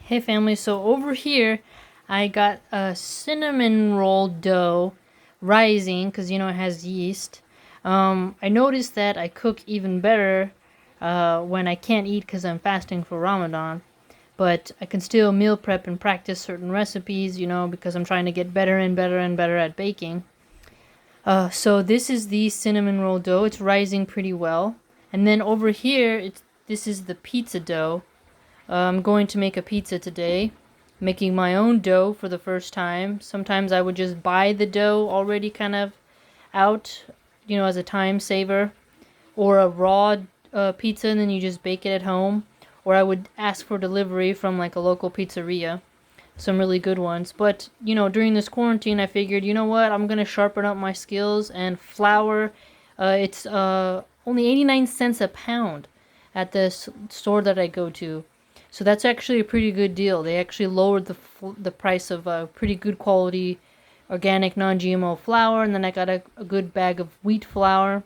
Hey family, so over here I got a cinnamon roll dough rising because it has yeast. I noticed that I cook even better when I can't eat because I'm fasting for Ramadan, but I can still meal prep and practice certain recipes, because I'm trying to get better and better and better at baking. So this is the cinnamon roll dough. It's rising pretty well. And then over here, this is the pizza dough. I'm going to make a pizza today, making my own dough for the first time. Sometimes I would just buy the dough already kind of out, as a time saver, or a raw pizza and then you just bake it at home. Or I would ask for delivery from like a local pizzeria, some really good ones. But, during this quarantine, I figured, you know what, I'm going to sharpen up my skills, and flour, it's only 89 cents a pound at this store that I go to. So that's actually a pretty good deal. They actually lowered the price of pretty good quality organic non-GMO flour, and then I got a good bag of wheat flour.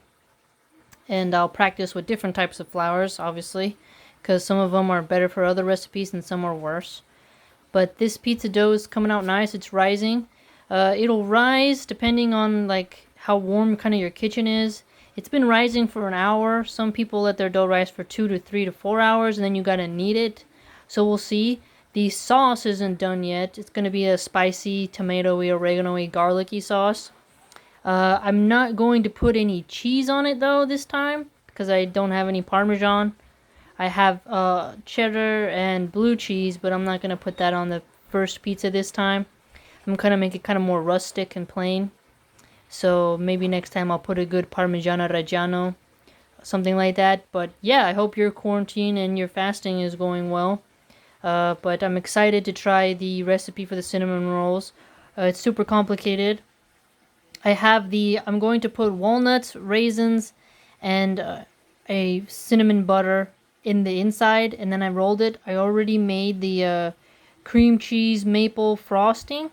And I'll practice with different types of flours, obviously, because some of them are better for other recipes and some are worse. But this pizza dough is coming out nice. It's rising. It'll rise depending on like how warm kind of your kitchen is. It's been rising for an hour. Some people let their dough rise for 2 to 3 to 4 hours, and then you gotta knead it. So we'll see. The sauce isn't done yet. It's going to be a spicy, tomatoey, oregano-y, garlicky sauce. I'm not going to put any cheese on it, though, this time, because I don't have any Parmesan. I have cheddar and blue cheese, but I'm not going to put that on the first pizza this time. I'm going to make it kind of more rustic and plain. So maybe next time I'll put a good Parmigiano Reggiano, something like that. But yeah, I hope your quarantine and your fasting is going well. But I'm excited to try the recipe for the cinnamon rolls. It's super complicated. I'm going to put walnuts, raisins, and a cinnamon butter in the inside, and then I rolled it. I already made the cream cheese maple frosting.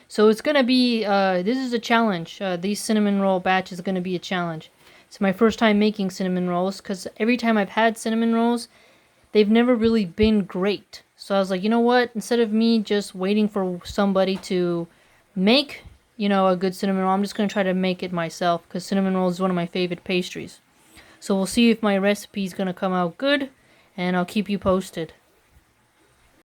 So it's going to be, this is a challenge. These cinnamon roll batch is going to be a challenge. It's my first time making cinnamon rolls, because every time I've had cinnamon rolls, they've never really been great. So I was like, you know what? Instead of me just waiting for somebody to make, a good cinnamon roll, I'm just going to try to make it myself, because cinnamon roll is one of my favorite pastries. So we'll see if my recipe is going to come out good, and I'll keep you posted.